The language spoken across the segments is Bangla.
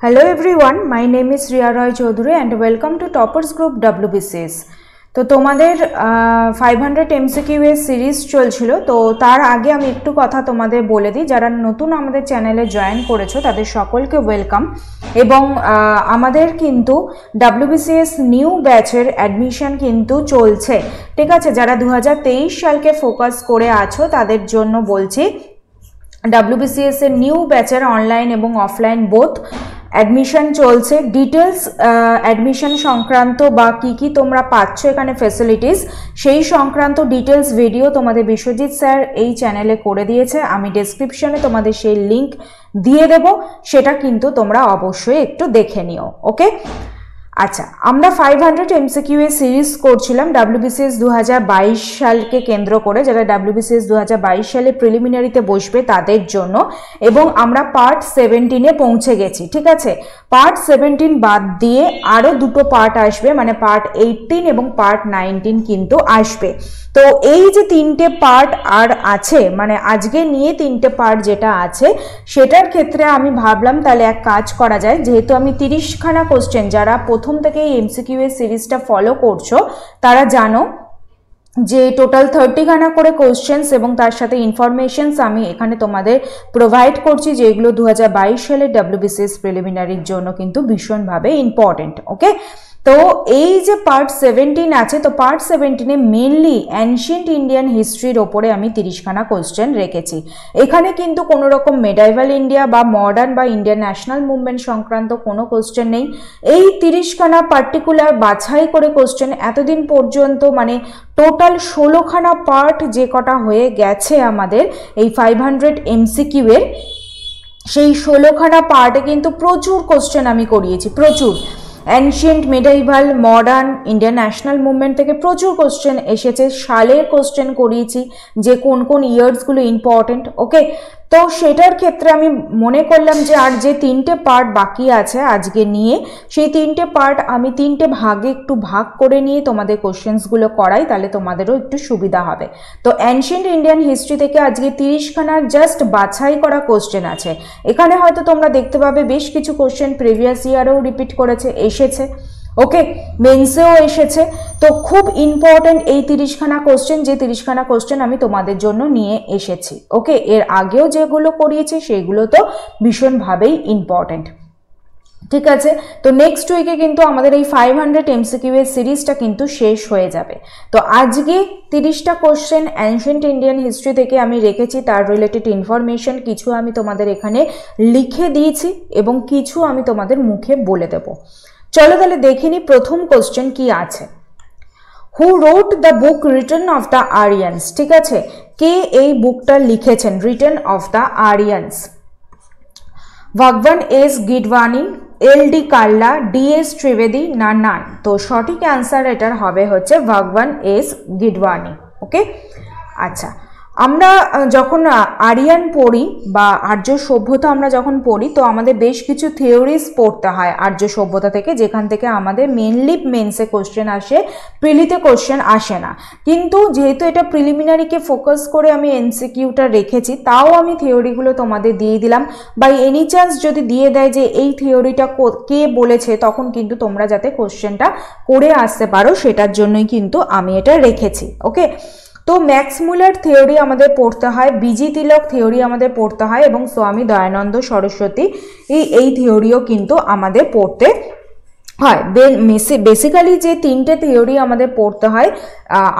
Hello everyone, my name is Riya Roy Choudhury and welcome to Toppers Group WBCS। তো তোমাদের 500 MCQ এর সিরিজ চলছিল। তো তার আগে আমি একটু কথা তোমাদের বলে দিই, যারা নতুন আমাদের চ্যানেলে জয়েন করেছো তাদের সকলকে ওয়েলকাম। এবং আমাদের কিন্তু WBCS নিউ ব্যাচের অ্যাডমিশন কিন্তু চলছে, ঠিক আছে। যারা 2023 সালকে ফোকাস করে আছো তাদের জন্য বলছি, WBCS এর নিউ ব্যাচের অনলাইন এবং অফলাইন বোথ অ্যাডমিশন চলছে। ডিটেলস অ্যাডমিশন সংক্রান্ত বা কি তোমরা পাচ্ছ এখানে ফ্যাসিলিটিস, সেই সংক্রান্ত ডিটেলস ভিডিও তোমাদের বিশ্বজিৎ স্যার এই চ্যানেলে করে দিয়েছে। আমি ডেসক্রিপশনে তোমাদের সেই লিঙ্ক দিয়ে দেব, সেটা কিন্তু তোমরা অবশ্যই একটু দেখে নিও। ওকে, আচ্ছা, আমরা 500 MCQ এর সিরিজ করছিলাম WBCS 2022 সালকে কেন্দ্র করে, যারা WBCS 2022 সালে প্রিলিমিনারিতে বসবে তাদের জন্য। এবং আমরা পার্ট 17-এ পৌঁছে গেছি, ঠিক আছে। পার্ট 17 বাদ দিয়ে আরও দুটো পার্ট আসবে, মানে পার্ট 18 এবং পার্ট 19 কিন্তু আসবে। তো এই যে তিনটে পার্ট আর আছে, মানে আজকে নিয়ে তিনটে পার্ট যেটা আছে, সেটার ক্ষেত্রে আমি ভাবলাম তাহলে এক কাজ করা যায়। যেহেতু আমি 30খানা কোশ্চেন, যারা প্রথম থেকে এই MCQ এর সিরিজটা ফলো করছো তারা জানো যে টোটাল 30খানা করে কোশ্চেন্স এবং তার সাথে ইনফরমেশনস আমি এখানে তোমাদের প্রোভাইড করছি, যেগুলো 2022 সালের WBCS প্রিলিমিনারির জন্য কিন্তু ভীষণভাবে ইম্পর্টেন্ট। ওকে, তো এই যে পার্ট 17 আছে, তো পার্ট 17-এ মেনলি অ্যানশিয়েন্ট ইন্ডিয়ান হিস্ট্রির ওপরে আমি 30খানা কোশ্চেন রেখেছি। এখানে কিন্তু কোনো রকম মেডাইভাল ইন্ডিয়া বা মডার্ন বা ইন্ডিয়ান ন্যাশনাল মুভমেন্ট সংক্রান্ত কোনো কোশ্চেন নেই। এই 30খানা পার্টিকুলার বাছাই করে কোশ্চেন এতদিন পর্যন্ত, মানে টোটাল 16খানা পার্ট যে কটা হয়ে গেছে আমাদের এই 500 MCQ এর, সেই 16খানা পার্টে কিন্তু প্রচুর কোশ্চেন আমি করিয়েছি, প্রচুর। Ancient, medieval, modern, Indian national movement থেকে প্রচুর কোশ্চেন এসেছে। সালের কোশ্চেন করিয়েছি, যে কোন কোন ইয়ার্সগুলো ইম্পর্টেন্ট। ওকে, তো সেটার ক্ষেত্রে আমি মনে করলাম যে আর যে তিনটে পার্ট বাকি আছে আজকে নিয়ে, সেই তিনটে পার্ট আমি তিনটে ভাগে একটু ভাগ করে নিয়ে তোমাদের কোশ্চেন্সগুলো করাই, তাহলে তোমাদেরও একটু সুবিধা হবে। তো অ্যানশিয়েন্ট ইন্ডিয়ান হিস্ট্রি থেকে আজকে 30খানার জাস্ট বাছাই করা কোশ্চেন আছে। এখানে হয়তো তোমরা দেখতে পাবে বেশ কিছু কোশ্চেন প্রিভিয়াস ইয়ারেও রিপিট করেছে, এসেছে। ওকে, মেন্সেও এসেছে। তো খুব ইম্পর্টেন্ট এই 30খানা কোশ্চেন, যে 30খানা কোশ্চেন আমি তোমাদের জন্য নিয়ে এসেছি। ওকে, এর আগেও যেগুলো করিয়েছি সেগুলো তো ভীষণভাবেই ইম্পর্টেন্ট, ঠিক আছে। তো নেক্সট উইকে কিন্তু আমাদের এই 500 MCQ এর সিরিজটা কিন্তু শেষ হয়ে যাবে। তো আজকে 30টা কোশ্চেন অ্যানশিয়েন্ট ইন্ডিয়ান হিস্ট্রি থেকে আমি রেখেছি, তার রিলেটেড ইনফরমেশন কিছু আমি তোমাদের এখানে লিখে দিয়েছি এবং কিছু আমি তোমাদের মুখে বলে দেবো। চলো তাহলে দেখিনি প্রথম কোশ্চেন কি আছে। Who wrote the book Return of the Aryans, ঠিক আছে। কে এই বুকটা লিখেছেন, Return of the Aryans? Bhagwan S Gidwani, LD Kalla, DS Trivedi, না নান? তো সঠিক অ্যান্সার এটার হবে হচ্ছে ভগবান এস গিডওয়ানি। ওকে, আচ্ছা, আমরা যখন আরিয়ান পড়ি বা আর্য সভ্যতা আমরা যখন পড়ি, তো আমাদের বেশ কিছু থিওরিজ পড়তে হয় আর্য সভ্যতা থেকে, যেখান থেকে আমাদের মেনলি মেন্সে কোশ্চেন আসে, প্রিলিতে কোশ্চেন আসে না। কিন্তু যেহেতু এটা প্রিলিমিনারিকে ফোকাস করে আমি MCQটা রেখেছি, তাও আমি থিওরিগুলো তোমাদের দিয়ে দিলাম। বাই এনি চান্স যদি দিয়ে দেয় যে এই থিওরিটা কে বলেছে, তখন কিন্তু তোমরা যাতে কোশ্চেনটা করে আসতে পারো, সেটার জন্যই কিন্তু আমি এটা রেখেছি। ওকে, তো ম্যাক্স মুলার থিওরি আমাদের পড়তে হয়, বিজি তিলক থিওরি আমাদের পড়তে হয়, এবং স্বামী দয়ানন্দ সরস্বতী এই থিওরিও কিন্তু আমাদের পড়তে হয়। বেসিক্যালি যে তিনটে থিওরি আমাদের পড়তে হয়,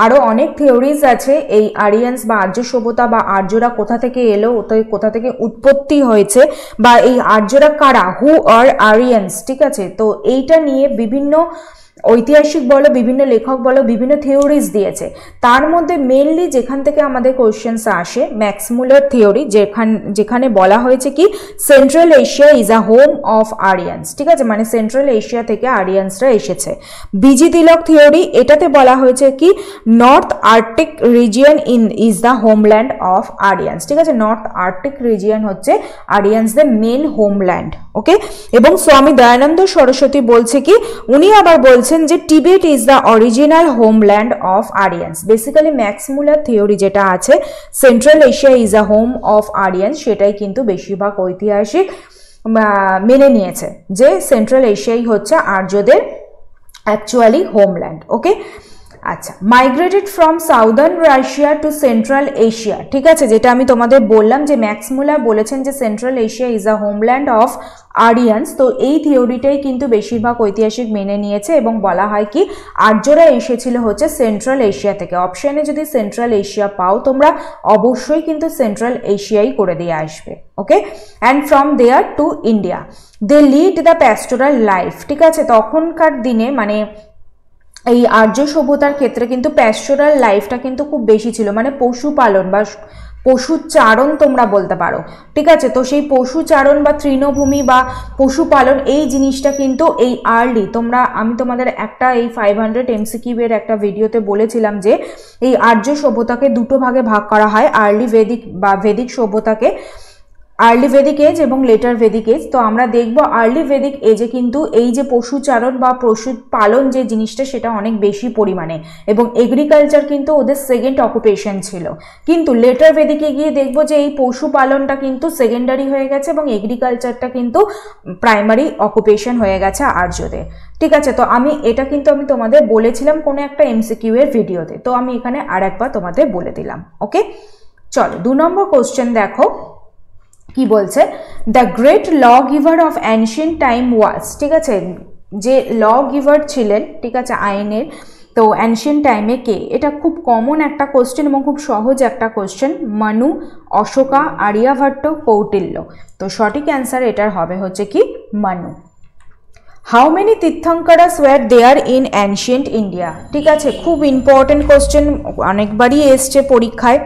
আরও অনেক থিওরিজ আছে এই আরিয়ান্স বা আর্য সভ্যতা, বা আর্যরা কোথা থেকে এলো, কোথা থেকে উৎপত্তি হয়েছে, বা এই আর্যরা কারা, হু আর আরিয়ান্স, ঠিক আছে। তো এইটা নিয়ে বিভিন্ন ঐতিহাসিক বলো, বিভিন্ন লেখক বলো, বিভিন্ন থিওরিজ দিয়েছে। তার মধ্যে মেনলি যেখান থেকে আমাদের কোশ্চেন্স আসে, ম্যাক্স মুলার থিওরি, যেখানে বলা হয়েছে কি central Asia is a home of Aryans, ঠিক আছে, মানে সেন্ট্রাল এশিয়া থেকে আরিয়ান্সরা এসেছে। বিজি তিলক থিওরি, এটাতে বলা হয়েছে কি north Arctic region is the homeland of Aryans, ঠিক আছে। নর্থ আর্কটিক রিজিয়ন হচ্ছে আরিয়ান্সদের মেন হোমল্যান্ড। ওকে, এবং স্বামী দয়ানন্দ সরস্বতী বলছে কি, উনি আবার বলছেন যে Tibet is the original homeland of Aryans. Basically max Muller theory যেটা আছে, central Asia is a home of Aryans, সেটাই কিন্তু বেশিরভাগ ঐতিহাসিক মেনে নিয়েছে যে সেন্ট্রাল এশিয়াই হচ্ছে আর্যদের অ্যাকচুয়ালি হোমল্যান্ড। ওকে, আচ্ছা, migrated from southern Russia to central Asia, ঠিক আছে, যেটা আমি তোমাদের বললাম যে ম্যাক্স মুলার বলেছেন যে central Asia is a homeland of Aryans. তো এই থিওরিটাই কিন্তু বেশিরভাগ ঐতিহাসিক মেনে নিয়েছে এবং বলা হয় কি আর্যরা এসেছিল হচ্ছে সেন্ট্রাল এশিয়া থেকে। অপশানে যদি সেন্ট্রাল এশিয়া পাও তোমরা অবশ্যই কিন্তু সেন্ট্রাল এশিয়াই করে দিয়ে আসবে। Okay, and from there to India they lead the pastoral life, ঠিক আছে, তখনকার দিনে মানে এই আর্য সভ্যতার ক্ষেত্রে কিন্তু প্যাস্টোরাল লাইফটা কিন্তু খুব বেশি ছিল, মানে পশুপালন বা পশুচারণ তোমরা বলতে পারো, ঠিক আছে। তো সেই পশুচারণ বা তৃণভূমি বা পশুপালন এই জিনিসটা কিন্তু এই আর্লি আমি তোমাদের একটা এই 500 MCQ এর একটা ভিডিওতে বলেছিলাম যে এই আর্য সভ্যতাকে দুটো ভাগে ভাগ করা হয়, আর্লি ভেদিক বা ভেদিক সভ্যতাকে, আর্লি ভেদিক এজ এবং লেটার ভেদিক এজ। তো আমরা দেখব আর্লি ভেদিক এজে কিন্তু এই যে পশুচারণ বা পশু পালন যে জিনিসটা সেটা অনেক বেশি পরিমাণে এবং এগ্রিকালচার কিন্তু ওদের সেকেন্ড অকুপেশন ছিল। কিন্তু লেটার ভেদিকে গিয়ে দেখব যে এই পশুপালনটা কিন্তু সেকেন্ডারি হয়ে গেছে এবং এগ্রিকালচারটা কিন্তু প্রাইমারি অকুপেশন হয়ে গেছে আর্যদের, ঠিক আছে। তো এটা কিন্তু আমি তোমাদের বলেছিলাম কোনো একটা MCQ এর ভিডিওতে, তো আমি এখানে আর একবার তোমাদের বলে দিলাম। ওকে, চলো 2 নম্বর কোশ্চেন দেখো কি বলছে, the great law giver of ancient time was, ঠিক আছে, যে ল গিভার ছিলেন, ঠিক আছে, আইনের, তো অ্যানশিয়েন্ট টাইমে কে? এটা খুব কমন একটা কোশ্চেন এবং খুব সহজ একটা কোশ্চেন, মানু, অশোকা, আর্যভট্ট, কৌটিল্য। তো সঠিক অ্যান্সার এটার হবে হচ্ছে কি মানু। How many Tirthankaras were there in ancient India, ঠিক আছে, খুব ইম্পর্টেন্ট কোশ্চেন, অনেকবারই এসছে পরীক্ষায়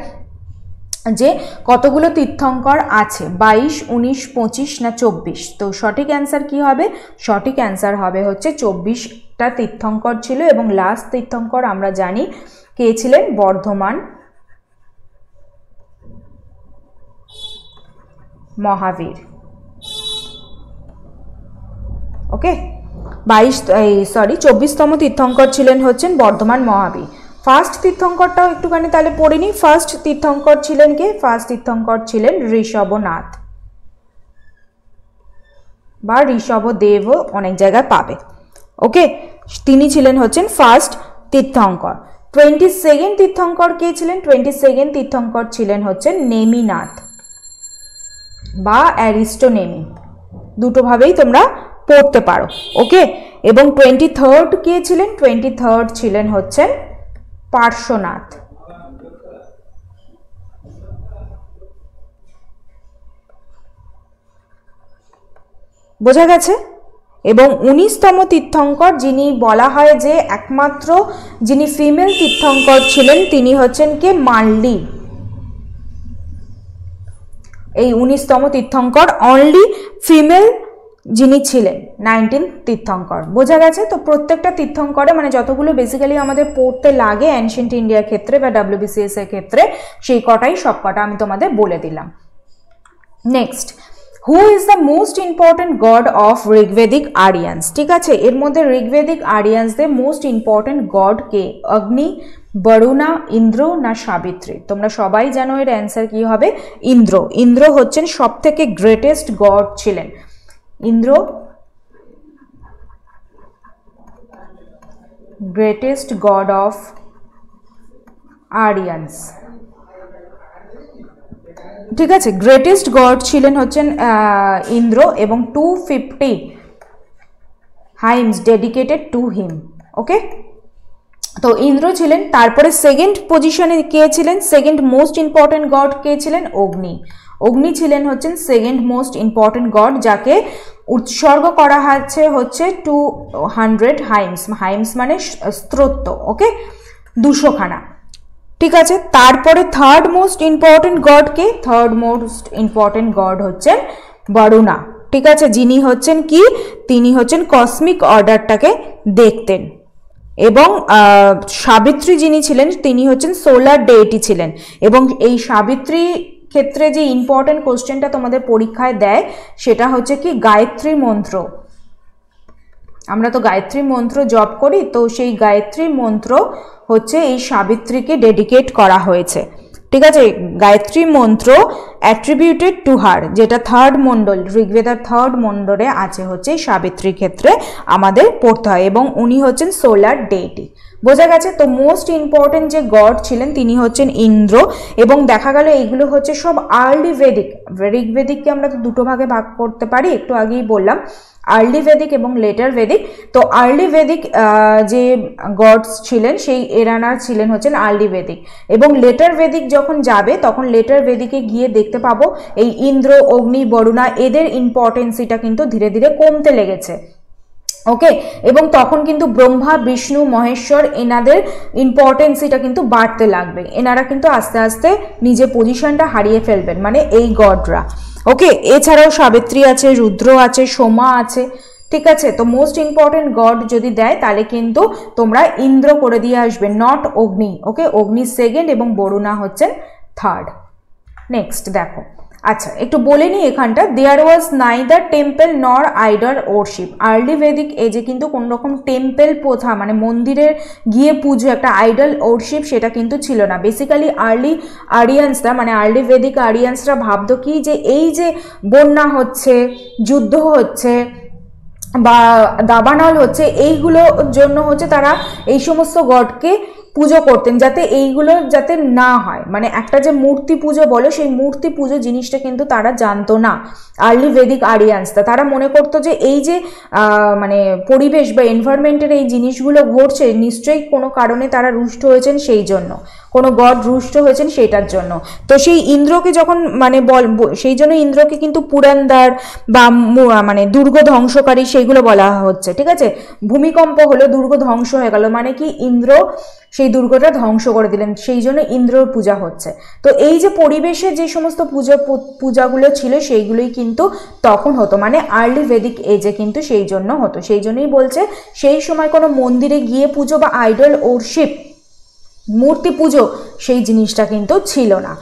যে কতগুলো তীর্থঙ্কর আছে, 22, 19, 25 না 24। তো সঠিক অ্যান্সার কি হবে? সঠিক অ্যান্সার হবে হচ্ছে 24টা তীর্থঙ্কর ছিল এবং লাস্ট তীর্থঙ্কর আমরা জানি কে ছিলেন, বর্ধমান মহাবীর। ওকে, 24তম তীর্থঙ্কর ছিলেন হচ্ছেন বর্ধমান মহাবীর। ফার্স্ট তীর্থঙ্করটাও একটুখানি তাহলে পড়ে নিই। ফার্স্ট তীর্থঙ্কর ছিলেন কে? ফার্স্ট তীর্থঙ্কর ছিলেন ঋষভনাথ বা ঋষভদেবও অনেক জায়গায় পাবে। ওকে, তিনি ছিলেন হচ্ছেন ফার্স্ট তীর্থঙ্কর। 22nd তীর্থঙ্কর কে ছিলেন? 22nd তীর্থঙ্কর ছিলেন হচ্ছেন নেমিনাথ বা অ্যারিস্টোনেমি, দুটোভাবেই তোমরা পড়তে পারো। ওকে, এবং 23rd কে ছিলেন? 23rd ছিলেন হচ্ছেন পার্শ্বনাথ। বোঝা গেছে? এবং 19তম তীর্থঙ্কর যিনি বলা হয় যে একমাত্র যিনি ফিমেল তীর্থঙ্কর ছিলেন তিনি হচ্ছেন কে? মাল্লি। এই 19তম তীর্থঙ্কর অনলি ফিমেল যিনি ছিলেন 19th তীর্থঙ্কর। বোঝা গেছে? তো প্রত্যেকটা তীর্থঙ্করে মানে যতগুলো বেসিক্যালি আমাদের পড়তে লাগে অ্যানশিয়েন্ট ইন্ডিয়ার ক্ষেত্রে বা WBCS এর ক্ষেত্রে সেই কটাই সব কটা আমি তোমাদের বলে দিলাম। Next, who is the most important god of Rigvedic Aryans, ঠিক আছে, এর মধ্যে ঋগ্বেদিক আরিয়ান্সদের মোস্ট ইম্পর্টেন্ট গড কে? অগ্নি, বরুণা, ইন্দ্র না সাবিত্রী? তোমরা সবাই জানো এর অ্যান্সার কি হবে? ইন্দ্র। ইন্দ্র হচ্ছেন সব থেকে গ্রেটেস্ট গড ছিলেন। Indra greatest god of Aryans, ঠিক আছে, গ্রেটেস্ট গড ছিলেন হচ্ছেন ইন্দ্র এবং 250 হাইমস ডেডিকেটেড টু হিম। ওকে, তো ইন্দ্র ছিলেন। তারপরে সেকেন্ড পজিশনে কে ছিলেন? সেকেন্ড মোস্ট ইম্পর্টেন্ট গড কে ছিলেন? অগ্নি। অগ্নি ছিলেন হচ্ছেন সেকেন্ড মোস্ট ইম্পর্টেন্ট গড, যাকে উৎসর্গ করা হচ্ছে 200 হাইমস। হাইমস মানে স্তোত্র। ওকে, 200 খানা, ঠিক আছে। তারপরে থার্ড মোস্ট ইম্পর্টেন্ট গড কে? থার্ড মোস্ট ইম্পর্টেন্ট গড হচ্ছেন বরুণা, ঠিক আছে, যিনি হচ্ছেন কি? তিনি হচ্ছেন কসমিক অর্ডারটাকে দেখতেন। এবং সাবিত্রী যিনি ছিলেন তিনি হচ্ছেন সোলার ডেইটি ছিলেন। এবং এই সাবিত্রী ক্ষেত্রে যে ইম্পর্টেন্ট কোশ্চেনটা তোমাদের পরীক্ষায় দেয় সেটা হচ্ছে কি? গায়ত্রী মন্ত্র। আমরা তো গায়ত্রী মন্ত্র জপ করি, তো সেই গায়ত্রী মন্ত্র হচ্ছে এই সাবিত্রীকে ডেডিকেট করা হয়েছে। ঠিক আছে, গায়ত্রী মন্ত্র অ্যাট্রিবিউটেড টু হার, যেটা থার্ড মণ্ডল, ঋগ্বেদার থার্ড মণ্ডলে আছে হচ্ছে সাবিত্রীর ক্ষেত্রে আমাদের পড়তে হয়, এবং উনি হচ্ছেন সোলার ডেইটি। বোঝা গেছে? তো মোস্ট ইম্পর্টেন্ট যে গড ছিলেন তিনি হচ্ছেন ইন্দ্র, এবং দেখা গেল এইগুলো হচ্ছে সব আর্লি ভেদিক। ঋগ্বেদিককে আমরা তো দুটো ভাগে ভাগ করতে পারি, একটু আগেই বললাম, আর্লি ভেদিক এবং লেটার ভেদিক। তো আর্লি ভেদিক যে গডস ছিলেন সেই এরানা ছিলেন হচ্ছেন আর্লি ভেদিক, এবং লেটার ভেদিক যখন যাবে তখন লেটার ভেদিকে গিয়ে দেখতে পাবো এই ইন্দ্র, অগ্নি, বরুণা এদের ইম্পর্টেন্সিটা কিন্তু ধীরে ধীরে কমতে লেগেছে। ওকে, এবং তখন কিন্তু ব্রহ্মা, বিষ্ণু, মহেশ্বর এনাদের ইম্পর্টেন্সিটা কিন্তু বাড়তে লাগবে, এনারা কিন্তু আস্তে আস্তে নিজের পজিশনটা হারিয়ে ফেলবেন, মানে এই গডরা। ওকে, এছাড়াও সাবিত্রী আছে, রুদ্র আছে, সোমা আছে, ঠিক আছে। তো মোস্ট ইম্পর্টেন্ট গড যদি দেয় তাহলে কিন্তু তোমরা ইন্দ্র করে দিয়ে আসবে, not Agni. Okay, Agni second এবং বরুণা হচ্ছেন থার্ড। নেক্সট দেখো, আচ্ছা একটু বলে নিই এখানটা, দেয়ার ওয়াজ নাইদার টেম্পল নর আইডল ওরশিপ। আর্লি ভেদিক এজে কিন্তু কোন রকম টেম্পল প্রথা মানে মন্দিরে গিয়ে পুজো, একটা আইডল ওরশিপ সেটা কিন্তু ছিল না। বেসিক্যালি আর্লি আরিয়ান্সরা মানে আর্লি ভেদিক আরিয়ান্সরা ভাবতো কি যে এই যে বন্যা হচ্ছে, যুদ্ধ হচ্ছে বা দাবানল হচ্ছে, এইগুলোর জন্য হচ্ছে তারা এই সমস্ত গডকে পুজো করতেন যাতে এইগুলো যাতে না হয়, মানে একটা যে মূর্তি পুজো বলে সেই মূর্তি পুজো জিনিসটা কিন্তু তারা জানতো না আর্লি ভেদিক আরিয়ান্সরা। তারা মনে করতো যে এই যে মানে পরিবেশ বা এনভায়রনমেন্টের এই জিনিসগুলো ঘটছে নিশ্চয়ই কোনো কারণে তারা রুষ্ট হয়েছেন, সেই জন্য কোনো গড রুষ্ট হয়েছেন সেটার জন্য। তো সেই ইন্দ্রকে যখন মানে সেই জন্য ইন্দ্রকে কিন্তু পুরান্দার বা মানে দুর্গ ধ্বংসকারী সেইগুলো বলা হচ্ছে, ঠিক আছে। ভূমিকম্প হলো, দুর্গ ধ্বংস হয়ে গেল, মানে কি ইন্দ্র সেই দুর্গটা ধ্বংস করে দিলেন, সেই জন্য ইন্দ্রর পূজা হচ্ছে। তো এই যে পরিবেশে যে সমস্ত পূজাগুলো ছিল সেইগুলোই কিন্তু তখন হতো, মানে আর্লি ভেদিক এজে কিন্তু সেই জন্য হতো। সেই জন্যই বলছে সেই সময় কোনো মন্দিরে গিয়ে পুজো বা আইডল ওরশিপ মূর্তি পুজো সেই জিনিসটা কিন্তু ছিল না।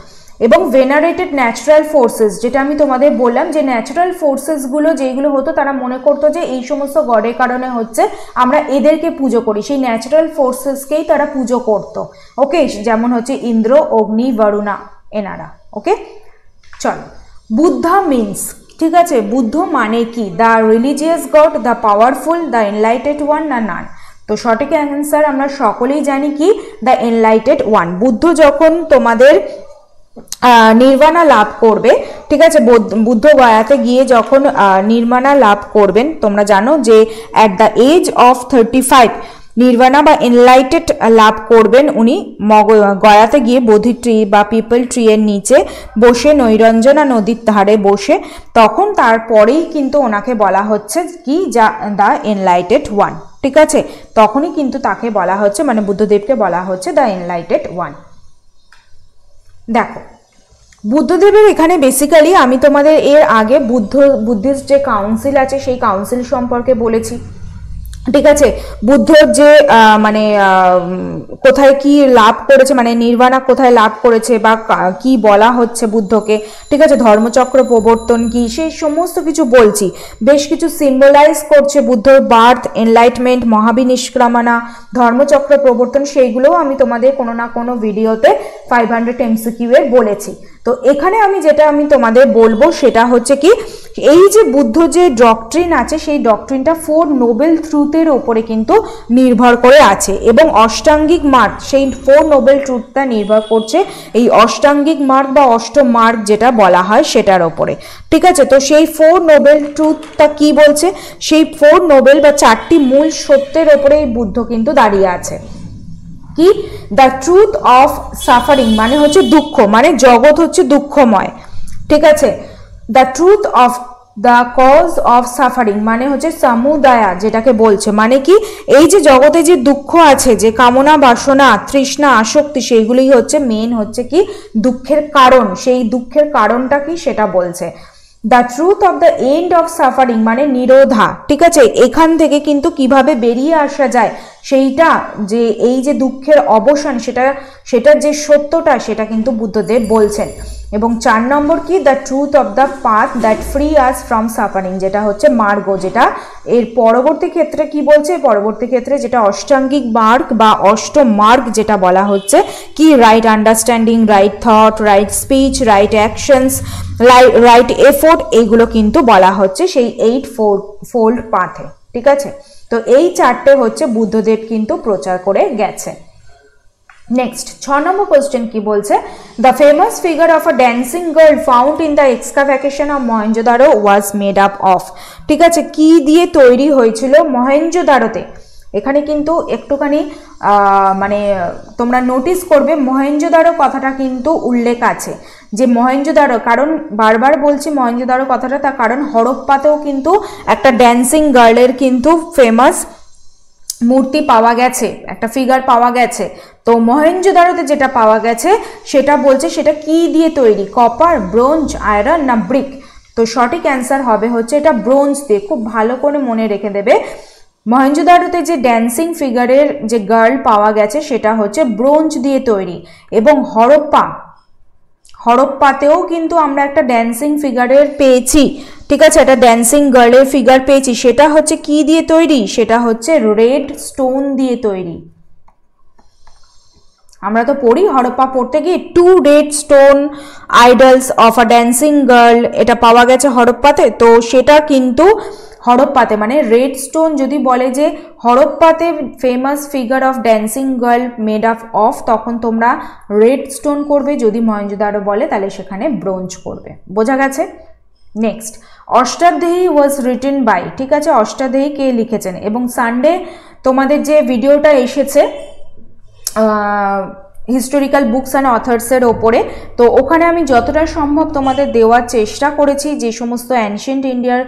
এবং ভেনারেটেড ন্যাচারাল ফোর্সেস, যেটা আমি তোমাদের বললাম যে ন্যাচারাল ফোর্সেসগুলো যেগুলো হতো তারা মনে করতো যে এই সমস্ত গডের কারণে হচ্ছে আমরা এদেরকে পুজো করি, সেই ন্যাচারাল ফোর্সেসকেই তারা পুজো করতো। ওকে, যেমন হচ্ছে ইন্দ্র, অগ্নি, বরুণা এনারা। ওকে, চলো, বুদ্ধা মিনস, ঠিক আছে, বুদ্ধ মানে কি? The religious god, the powerful, the enlightened one না নান? তো সঠিক অ্যান্সার আমরা সকলেই জানি কি, দ্য এনলাইটেড ওয়ান। বুদ্ধ যখন তোমাদের নির্বাণা লাভ করবে, ঠিক আছে, বুদ্ধ গয়াতে গিয়ে যখন নির্বাণা লাভ করবেন, তোমরা জানো যে at the age of 35 Nirbana বা এনলাইটেড লাভ করবেন উনি গয়াতে গিয়ে বোধি ট্রি বা পিপল ট্রি এর নিচে বসে, নৈরঞ্জনা নদীর ধারে বসে, তখন তারপরেই কিন্তু ওনাকে বলা হচ্ছে কি, যা দ্য এনলাইটেড ওয়ান, ঠিক আছে। তখনই কিন্তু তাকে বলা হচ্ছে, মানে বুদ্ধদেবকে বলা হচ্ছে দ্য এনলাইটেড ওয়ান। দেখো, বুদ্ধদেবের এখানে বেসিক্যালি আমি তোমাদের এর আগে বুদ্ধিস্ট যে কাউন্সিল আছে সেই কাউন্সিল সম্পর্কে বলেছি, ঠিক আছে। বুদ্ধর যে মানে কোথায় কি লাভ করেছে, মানে নির্বাণা কোথায় লাভ করেছে বা কি বলা হচ্ছে বুদ্ধকে, ঠিক আছে, ধর্মচক্র প্রবর্তন কি, সেই সমস্ত কিছু বলছি। বেশ কিছু সিম্বলাইজ করছে বুদ্ধর বার্থ, এনলাইটমেন্ট, মহাবিনিষ্ক্রমণা, ধর্মচক্র প্রবর্তন, সেইগুলোও আমি তোমাদের কোনো না কোনো ভিডিওতে 500 MCQ এর বলেছি। তো এখানে যেটা আমি তোমাদের বলবো সেটা হচ্ছে কি, এই যে বুদ্ধ যে ডক্ট্রিন আছে সেই ডক্ট্রিনটা 4 নোবেল ট্রুথের ওপরে কিন্তু নির্ভর করে আছে, এবং অষ্টাঙ্গিক মার্গ, সেই 4 নোবেল ট্রুথটা নির্ভর করছে এই অষ্টাঙ্গিক মার্গ বা অষ্টমার্গ যেটা বলা হয় সেটার ওপরে, ঠিক আছে। তো সেই 4 নোবেল ট্রুথটা কি বলছে, সেই 4 নোবেল বা 4টি মূল সত্যের ওপরে এই বুদ্ধ কিন্তু দাঁড়িয়ে আছে। কি, দ্য ট্রুথ অফ সাফারিং মানে হচ্ছে দুঃখ, মানে জগৎ হচ্ছে দুঃখময়, ঠিক আছে। The truth of the cause of suffering মানে হচ্ছে সমুদায়া, যেটাকে বলছে মানে কি, এই যে জগতে যে দুঃখ আছে, যে কামনা, বাসনা, তৃষ্ণা, আসক্তি, সেইগুলোই হচ্ছে মেন হচ্ছে কি দুঃখের কারণ। সেই দুঃখের কারণটা কি সেটা বলছে। The truth of the end of suffering মানে নিরোধা, ঠিক আছে, এখান থেকে কিন্তু কিভাবে বেরিয়ে আসা যায় সেইটা, যে এই যে দুঃখের অবসান সেটার যে সত্যটা সেটা কিন্তু বুদ্ধদেব বলছেন। এবং 4 নম্বর কি the truth of the path that free us from suffering, যেটা হচ্ছে মার্গ, যেটা এর পরবর্তী ক্ষেত্রে কি বলছে, পরবর্তী ক্ষেত্রে যেটা অষ্টাঙ্গিক মার্গ বা অষ্টমার্গ যেটা বলা হচ্ছে কি right understanding, right thought, right speech, right actions, right effort, এইগুলো কিন্তু বলা হচ্ছে সেই 8 ফোল্ড পাথে। ঠিক আছে, তো এই 4টে হচ্ছে বুদ্ধদেব কিন্তু প্রচার করে গেছে। নেক্সট 6 নম্বর কোয়েশ্চেন কি বলছে, the famous figure of a dancing girl found in the excavation of Mohenjo-daro was made up of. ঠিক আছে, কি দিয়ে তৈরি হয়েছিল মহেঞ্জোদারোতে? এখানে কিন্তু একটুখানি মানে তোমরা নোটিস করবে মহেঞ্জোদারো কথাটা কিন্তু উল্লেখ আছে, যে মহেঞ্জোদারো, কারণ বারবার বলছি মহেঞ্জোদারো কথাটা, তার কারণ হরপ্পাতেও কিন্তু একটা ড্যান্সিং গার্লের কিন্তু ফেমাস মূর্তি পাওয়া গেছে, একটা ফিগার পাওয়া গেছে। তো মহেঞ্জোদারোতে যেটা পাওয়া গেছে সেটা বলছে সেটা কি দিয়ে তৈরি, কপার, ব্রোঞ্জ, আয়রন না ব্রিক? তো সঠিক অ্যান্সার হবে হচ্ছে এটা ব্রোঞ্জ দিয়ে। খুব ভালো করে মনে রেখে দেবে, মহেঞ্জোদারোতে যে ড্যান্সিং ফিগারের যে গার্ল পাওয়া গেছে সেটা হচ্ছে ব্রোঞ্জ দিয়ে তৈরি। এবং হরপ্পাতেও কিন্তু আমরা একটা ড্যান্সিং ফিগারের পেয়েছি। ঠিক আছে, একটা ড্যান্সিং গার্লের ফিগার পেয়েছি, সেটা হচ্ছে কি দিয়ে তৈরি, সেটা হচ্ছে রেড স্টোন দিয়ে তৈরি। আমরা তো পড়ি হরপ্পা পড়তে গিয়ে 2 red stone idols of a dancing girl, এটা পাওয়া গেছে হরপ্পাতে। তো সেটা কিন্তু হরপ্পাতে, মানে রেড স্টোন যদি বলে যে হরপ্পাতে famous figure of dancing girl made up of, তখন তোমরা রেড স্টোন করবে। যদি মহেঞ্জোদারো বলে তাহলে সেখানে ব্রোঞ্জ করবে। বোঝা গেছে? Next, Ashtadhyayi was written by. ঠিক আছে, অষ্টাধ্যায়ী কে লিখেছেন? এবং সানডে তোমাদের যে ভিডিওটা এসেছে হিস্টোরিক্যাল বুকস অ্যান্ড অথার্সের ওপরে, তো ওখানে আমি যতটা সম্ভব তোমাদের দেওয়ার চেষ্টা করেছি যে সমস্ত অ্যানশিয়েন্ট ইন্ডিয়ার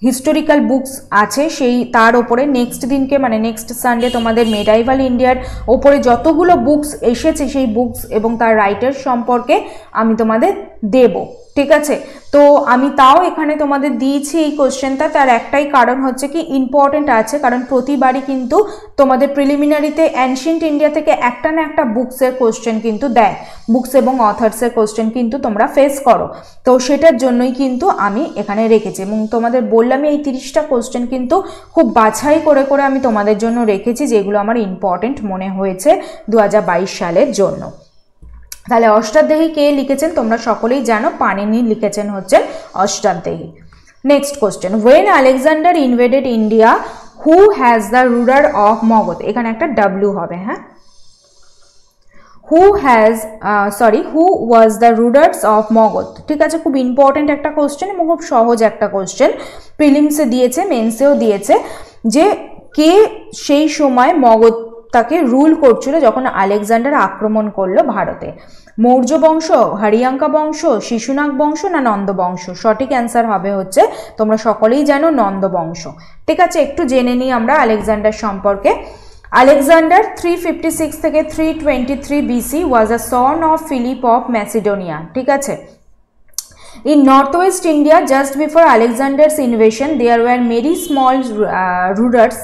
হিস্টোরিক্যাল বুকস আছে সেই তার ওপরে। নেক্সট দিনকে মানে নেক্সট সানডে তোমাদের মেডাইভাল ইন্ডিয়ার ওপরে যতগুলো বুকস এসেছে সেই বুকস এবং তার রাইটার সম্পর্কে আমি তোমাদের দেব। ঠিক আছে, তো আমি তাও এখানে তোমাদের দিয়েছি এই কোশ্চেনটা, তার একটাই কারণ হচ্ছে কি ইম্পর্টেন্ট আছে, কারণ প্রতিবারই কিন্তু তোমাদের প্রিলিমিনারিতে অ্যানশিয়েন্ট ইন্ডিয়া থেকে একটা না একটা বুকসের কোশ্চেন কিন্তু দেয়, বুকস এবং অথার্সের কোশ্চেন কিন্তু তোমরা ফেস করো। তো সেটার জন্যই কিন্তু আমি এখানে রেখেছি এবং তোমাদের বললাম এই 30টা কোশ্চেন কিন্তু খুব বাছাই করে করে আমি তোমাদের জন্য রেখেছি, যেগুলো আমার ইম্পর্টেন্ট মনে হয়েছে 2022 সালের জন্য। তাহলে অষ্টাধ্যায়ী কে লিখেছেন? তোমরা সকলেই জানো, পাণিনি লিখেছেন হচ্ছেন Ashtadhyayi. Next question, when Alexander invaded India who has the ruler of Magadha? এখানে একটা ডাব্লিউ হবে, হ্যাঁ। Who was the rulers of Magadha? ঠিক আছে, খুব ইম্পর্টেন্ট একটা কোশ্চেন এবং খুব সহজ একটা কোশ্চেন, প্রিলিমসে দিয়েছে, মেন্সেও দিয়েছে, যে কে সেই সময় মগধ তাকে রুল করছিল যখন আলেকজান্ডার আক্রমণ করলো ভারতে? মৌর্য বংশ, হরিয়াঙ্কা বংশ, শিশুনাগ বংশ না নন্দ বংশ? সঠিক অ্যান্সার হবে হচ্ছে, তোমরা সকলেই জানো, নন্দ বংশ। ঠিক আছে, একটু জেনে নিই আমরা আলেকজান্ডার সম্পর্কে। আলেকজান্ডার 356 থেকে 323 BC was a son of Philip of Macedonia. ঠিক আছে, in northwest India just before Alexander's invasion there were many small rulers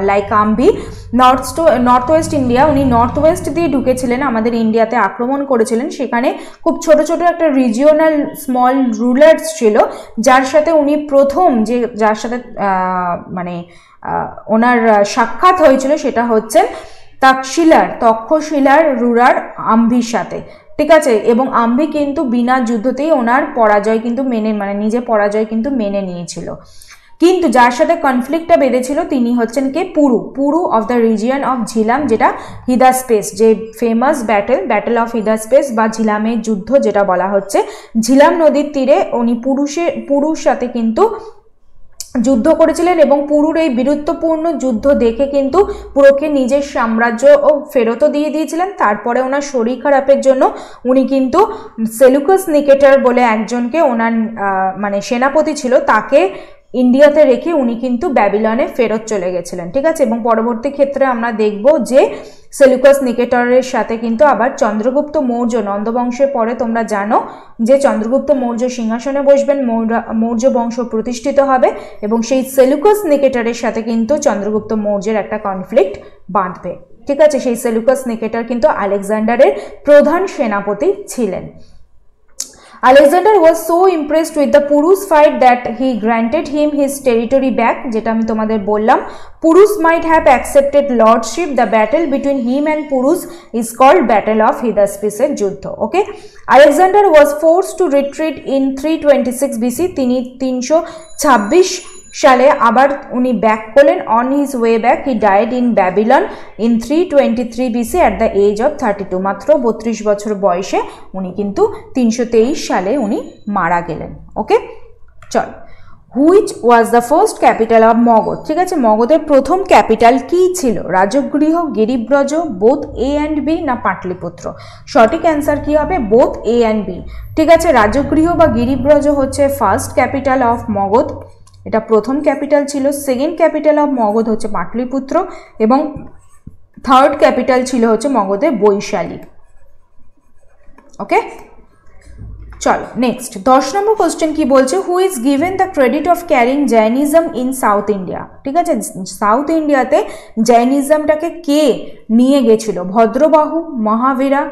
like Ambi. Northwest India, উনি নর্থ ওয়েস্ট দিয়ে ঢুকেছিলেন, আমাদের ইন্ডিয়াতে আক্রমণ করেছিলেন। সেখানে খুব ছোট ছোট একটা রিজিওনাল স্মল রুলার্স ছিল, যার সাথে উনি প্রথম যার সাথে মানে ওনার সাক্ষাৎ হয়েছিল সেটা হচ্ছে তক্ষশিলার রুলার আম্বির সাথে। ঠিক আছে, এবং আম্বি কিন্তু বিনা যুদ্ধতেই ওনার পরাজয় কিন্তু নিজে পরাজয় কিন্তু মেনে নিয়েছিল। কিন্তু যার সাথে কনফ্লিক্টটা বেঁধেছিল তিনি হচ্ছেন কে? পুরু of the region of Jhelum, যেটা হিদাস্পেস, যে ফেমাস ব্যাটেল অফ হিদাস্পেস বা ঝিলামের যুদ্ধ যেটা বলা হচ্ছে। ঝিলাম নদীর তীরে উনি পুরুর সাথে কিন্তু যুদ্ধ করেছিলেন এবং পুরুর এই বীরত্বপূর্ণ যুদ্ধ দেখে কিন্তু পুরোকে নিজের সাম্রাজ্য ফেরতও দিয়ে দিয়েছিলেন। তারপরে ওনার শরীর খারাপের জন্য উনি কিন্তু সেলুকাস নিকেটার বলে একজনকে, ওনার সেনাপতি ছিল, তাকে ইন্ডিয়াতে রেখে উনি কিন্তু ব্যাবিলনে ফেরত চলে গেছিলেন। ঠিক আছে, এবং পরবর্তী ক্ষেত্রে আমরা দেখব যে সেলুকাস নিকেটরের সাথে কিন্তু আবার চন্দ্রগুপ্ত মৌর্য, নন্দবংশের পরে তোমরা জানো যে চন্দ্রগুপ্ত মৌর্য সিংহাসনে বসবেন, মৌর্য বংশ প্রতিষ্ঠিত হবে এবং সেই সেলুকাস নিকেটরের সাথে কিন্তু চন্দ্রগুপ্ত মৌর্যের একটা কনফ্লিক্ট বাঁধবে। ঠিক আছে, সেই সেলুকাস নিকেটর কিন্তু আলেকজান্ডারের প্রধান সেনাপতি ছিলেন। Alexander was so impressed with the Purus fight that he granted him his territory back, যেটা আমি তোমাদের বললাম Purus might have accepted lordship. The battle between him and Purus is called Battle of Hydaspes এর যুদ্ধ। ওকে, Alexander was forced to retreat in 326 BC, তিনি 326 সালে আবার উনি ব্যাক করলেন। On his way back he died in Babylon in 323 BC at the age of 32, মাত্র 32 বছর বয়সে উনি কিন্তু 323 সালে উনি মারা গেলেন। ওকে, চল, which was the first capital of Magadha, ঠিক আছে, মগধের প্রথম ক্যাপিটাল কি ছিল? রাজগৃহ, গিরিব্রজ, বোথ এ অ্যান্ড বি, না পাটলিপুত্র? সঠিক অ্যান্সার কি হবে? Both A and B. ঠিক আছে, রাজগৃহ বা গিরিব্রজ হচ্ছে ফার্স্ট ক্যাপিটাল অফ মগধ, এটা প্রথম ক্যাপিটাল ছিল। সেকেন্ড ক্যাপিটাল অফ মগধ হচ্ছে পাটলিপুত্র এবং থার্ড ক্যাপিটাল ছিল হচ্ছে মগধের বৈশালী। ওকে, চলো নেক্সট 10 নম্বর কোশ্চেন কি বলছে? Who is given the credit of carrying Jainism in south India? ঠিক আছে, সাউথ ইন্ডিয়াতে জৈনিজমটাকে কে নিয়ে গেছিল? ভদ্রবাহু, মহাবীরা,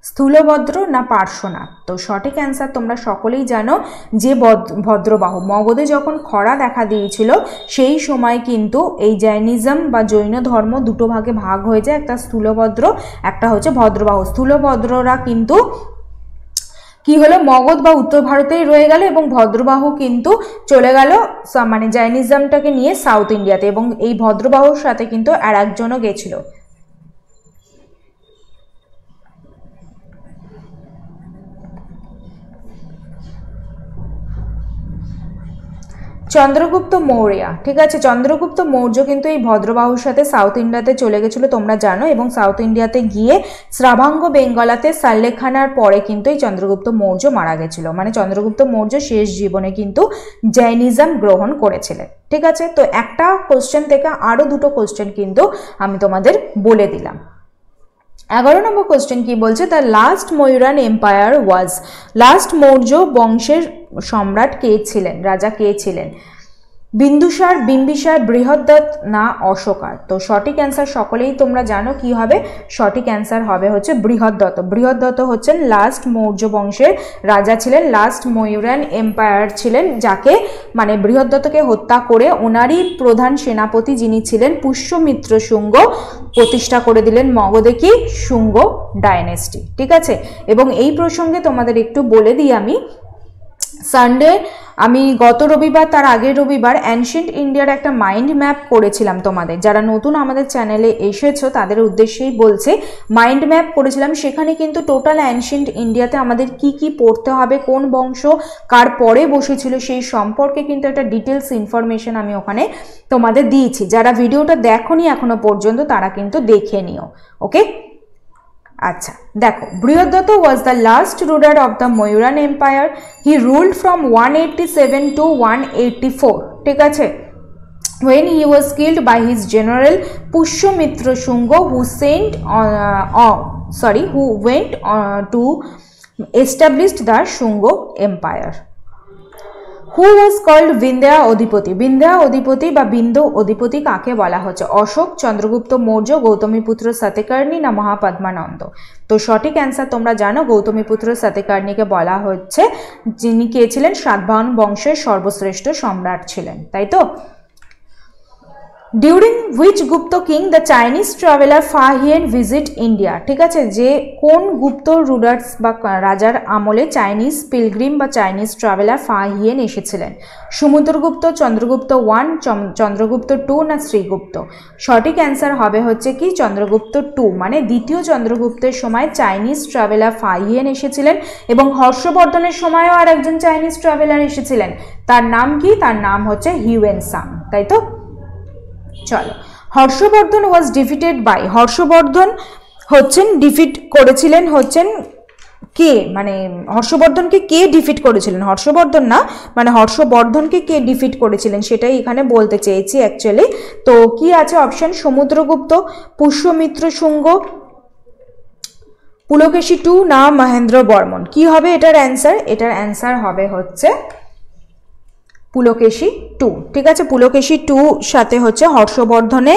স্থূলভদ্র, না পার্শ্বনাথ? তো সঠিক অ্যান্সার তোমরা সকলেই জানো যে ভদ্রবাহু। মগধে যখন খরা দেখা দিয়েছিল সেই সময় কিন্তু এই জৈনিজম বা জৈন ধর্ম দুটো ভাগে ভাগ হয়ে যায়, একটা স্থূলভদ্র, একটা হচ্ছে ভদ্রবাহু। স্থূলভদ্ররা কিন্তু কি হলো, মগধ বা উত্তর ভারতেই রয়ে গেল এবং ভদ্রবাহু কিন্তু চলে গেল মানে জৈনিজমটাকে নিয়ে সাউথ ইন্ডিয়াতে, এবং এই ভদ্রবাহুর সাথে কিন্তু আর একজনও গেছিল। চন্দ্রগুপ্ত মৌর্য, ঠিক আছে, চন্দ্রগুপ্ত মৌর্য কিন্তু এই ভদ্রবাহুর সাথে সাউথ ইন্ডিয়াতে চলে গেছিল তোমরা জানো, এবং সাউথ ইন্ডিয়াতে গিয়ে শ্রাভাঙ্গ বেঙ্গলাতে সাল্লেখানার পরে কিন্তু এই চন্দ্রগুপ্ত মৌর্য মারা গেছিল। মানে চন্দ্রগুপ্ত মৌর্য শেষ জীবনে কিন্তু জৈনিজম গ্রহণ করেছিলেন। ঠিক আছে, তো একটা কোশ্চেন থেকে আরো দুটো কোশ্চেন কিন্তু আমি তোমাদের বলে দিলাম। 11 নম্বর কোশ্চেন কি বলছে? The last Mauryan empire was, last Maurya বংশের সম্রাট কে ছিলেন, রাজা কে ছিলেন? বিন্দুসার, বিম্বিসার, বৃহদ্রথ, না অশোকা? তো সঠিক অ্যান্সার সকলেই তোমরা জানো কি হবে, সঠিক অ্যান্সার হবে হচ্ছে বৃহদ্রথ। বৃহদ্রথ হচ্ছেন লাস্ট মৌর্য বংশের রাজা ছিলেন, লাস্ট ময়ূরান এম্পায়ার ছিলেন, যাকে মানে বৃহদ্রথকে হত্যা করে ওনারই প্রধান সেনাপতি যিনি ছিলেন পুষ্যমিত্র শুঙ্গ প্রতিষ্ঠা করে দিলেন মগধে কি শুঙ্গ ডাইনেস্টি। ঠিক আছে, এবং এই প্রসঙ্গে তোমাদের একটু বলে দিই আমি, সানডে আমি গত রবিবার তার আগের রবিবার অ্যানশিয়েন্ট ইন্ডিয়ার একটা মাইন্ড ম্যাপ করেছিলাম তোমাদের, যারা নতুন আমাদের চ্যানেলে এসেছো তাদের উদ্দেশ্যেই বলছে, মাইন্ড ম্যাপ করেছিলাম। সেখানে কিন্তু টোটাল অ্যানশিয়েন্ট ইন্ডিয়াতে আমাদের কি কি পড়তে হবে, কোন বংশ কার পরে বসেছিল সেই সম্পর্কে কিন্তু একটা ডিটেলস ইনফরমেশন আমি ওখানে তোমাদের দিয়েছি। যারা ভিডিওটা দেখোনি এখনো পর্যন্ত তারা কিন্তু দেখে নিও। ওকে, আচ্ছা দেখো, Brihadratha was the last ruler of the Mauryan empire. He ruled from 187 to 184। ঠিক আছে, when he was killed by his general Pushyamitra Shunga, who went to establish the Shunga empire. Who was called Vindhya অধিপতি? বিন্ধ্যা অধিপতি বা বিন্ধ্য অধিপতি কাকে বলা হচ্ছে? অশোক, চন্দ্রগুপ্ত মৌর্য, গৌতমীপুত্র সাতকর্ণী, না মহাপদ্মানন্দ? তো সঠিক অ্যান্সার তোমরা জানো, গৌতমীপুত্র সাতকর্ণীকে বলা হচ্ছে, যিনি কে ছিলেন সাতবাহন বংশের সর্বশ্রেষ্ঠ সম্রাট ছিলেন, তাই তো। During which Gupta king the Chinese traveller ফা হিয়েন ভিজিট ইন্ডিয়া? ঠিক আছে, যে কোন গুপ্ত রুলার্স বা রাজার আমলে চাইনিজ পিলগ্রিম বা চাইনিজ ট্রাভেলার ফা হিয়েন এসেছিলেন? সমুদ্রগুপ্ত, চন্দ্রগুপ্ত 1, চন্দ্রগুপ্ত 2, না শ্রীগুপ্ত? সঠিক অ্যান্সার হবে হচ্ছে কি চন্দ্রগুপ্ত 2, মানে দ্বিতীয় চন্দ্রগুপ্তের সময় চাইনিজ ট্রাভেলার ফা হিয়েন এসেছিলেন, এবং হর্ষবর্ধনের সময়ও আর একজন চাইনিজ ট্রাভেলার এসেছিলেন। তার নাম কি? তার নাম হচ্ছে হিউয়েন সাং, তাই তো। চলো, হর্ষবর্ধন ওয়াজ ডিফিটেড বাই, হর্ষবর্ধন হচ্ছেন ডিফিট করেছিলেন হচ্ছেন কে, মানে হর্ষবর্ধনকে কে ডিফিট করেছিলেন? হর্ষবর্ধন না, মানে হর্ষবর্ধনকে কে ডিফিট করেছিলেন সেটাই এখানে বলতে চেয়েছি অ্যাকচুয়ালি। তো কি আছে অপশন? সমুদ্রগুপ্ত, পুষ্যমিত্র শুঙ্গ, পুলকেশী 2, না মহেন্দ্র বর্মন? কি হবে এটার অ্যান্সার? এটার অ্যান্সার হবে হচ্ছে পুলকেশী টু, ঠিক আছে। পুলকেশী টু সাথে হচ্ছে হর্ষবর্ধনে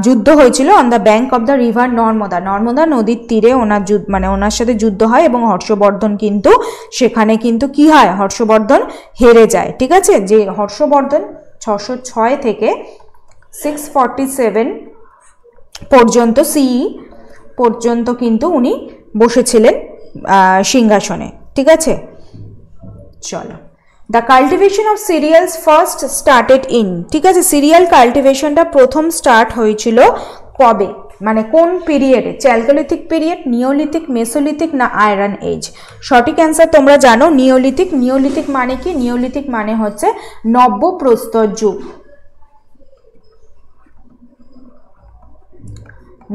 যুদ্ধ হয়েছিল on the bank of the river Narmada, Narmada নদীর তীরে ওনার সাথে যুদ্ধ হয় এবং হর্ষবর্ধন কিন্তু সেখানে কিন্তু কি হয়, হর্ষবর্ধন হেরে যায়, ঠিক আছে। যে হর্ষবর্ধন 606 থেকে 647 পর্যন্ত সিই পর্যন্ত কিন্তু উনি বসেছিলেন সিংহাসনে, ঠিক আছে। চলো, the cultivation of serials first started in, ঠিক আছে। সিরিয়াল কাল্টিভেশনটা প্রথম স্টার্ট হয়েছিল কবে, মানে কোন পিরিয়ডে? চ্যালকোলিথিক পিরিয়ড, নিওলিথিক, মেসোলিথিক না আয়রন এজ? সঠিক অ্যান্সার তোমরা জানো নিওলিথিক। নিওলিথিক মানে কি? নিওলিথিক মানে হচ্ছে নব্য প্রস্তর যুগ,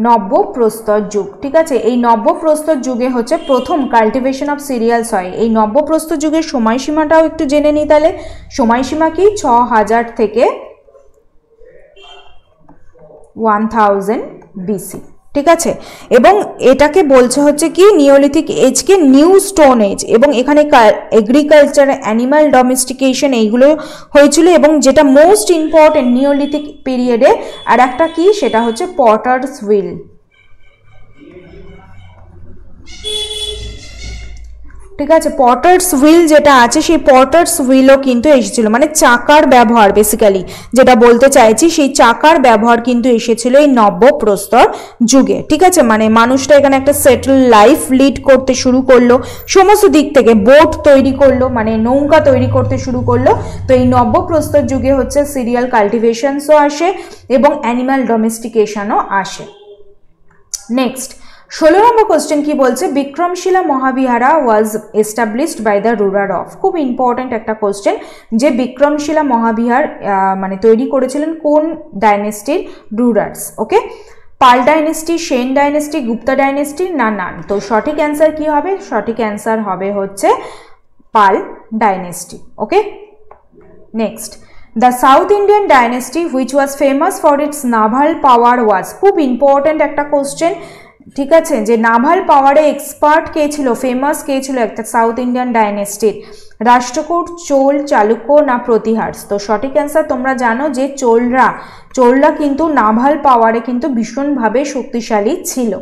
নব্য প্রস্তর যুগ, ঠিক আছে। এই নব্য প্রস্তর যুগে হচ্ছে প্রথম কাল্টিভেশন অফ সিরিয়ালস হয়। এই নব্য প্রস্তর যুগের সময়সীমাটাও একটু জেনে নিই তাহলে। সময়সীমা কি? 6000 থেকে 1000 বিসি, ঠিক আছে। এবং এটাকে বলছে হচ্ছে কি নিওলিথিক এজকে নিউ স্টোন এজ, এবং এখানে এগ্রিকালচার, অ্যানিমাল ডোমেস্টিকেশন এইগুলো হয়েছিল। এবং যেটা মোস্ট ইম্পর্টেন্ট নিওলিথিক পিরিয়ডে আর একটা কি, সেটা হচ্ছে পটার্স হুইল, ঠিক আছে। পটার্স হুইল যেটা আছে সেই পটার্স হুইলও কিন্তু এসেছিল, মানে চাকার ব্যবহার, বেসিক্যালি যেটা বলতে চাইছি সেই চাকার ব্যবহার কিন্তু এসেছিল এই নব্য প্রস্তর যুগে, ঠিক আছে। মানে মানুষটা এখানে একটা সেটেল লাইফ লিড করতে শুরু করলো, সমস্ত দিক থেকে বোট তৈরি করলো, মানে নৌকা তৈরি করতে শুরু করলো। তো এই নব্য প্রস্তর যুগে হচ্ছে সিরিয়াল কাল্টিভেশনসও আসে এবং অ্যানিমাল ডোমেস্টিকেশনও আসে। নেক্সট 16 নম্বর কোশ্চেন কি বলছে? Vikramashila Mahavihara was established by the ruler of. খুব ইম্পর্টেন্ট একটা কোশ্চেন, যে বিক্রমশিলা মহাবিহার মানে তৈরি করেছিলেন কোন ডাইনেস্টির rulers? Okay, Pala dynasty, Sena dynasty, Gupta dynasty না নান? তো সঠিক অ্যান্সার কি হবে? সঠিক অ্যান্সার হবে হচ্ছে Pala dynasty, okay. Next, the south Indian dynasty which was famous for its naval power was. খুব ইম্পর্টেন্ট একটা কোশ্চেন, ঠিক আছে। যে নাভাল পাওয়ারে এক্সপার্ট কে ছিল, ফেমাস কে ছিল একটা সাউথ ইন্ডিয়ান ডাইনেস্টির? রাষ্ট্রকূট, চোল, চালুক্য না প্রতিহার্স? তো সঠিক অ্যান্সার তোমরা জানো যে চোলরা কিন্তু নাভাল পাওয়ারে কিন্তু ভীষণভাবে শক্তিশালী ছিল।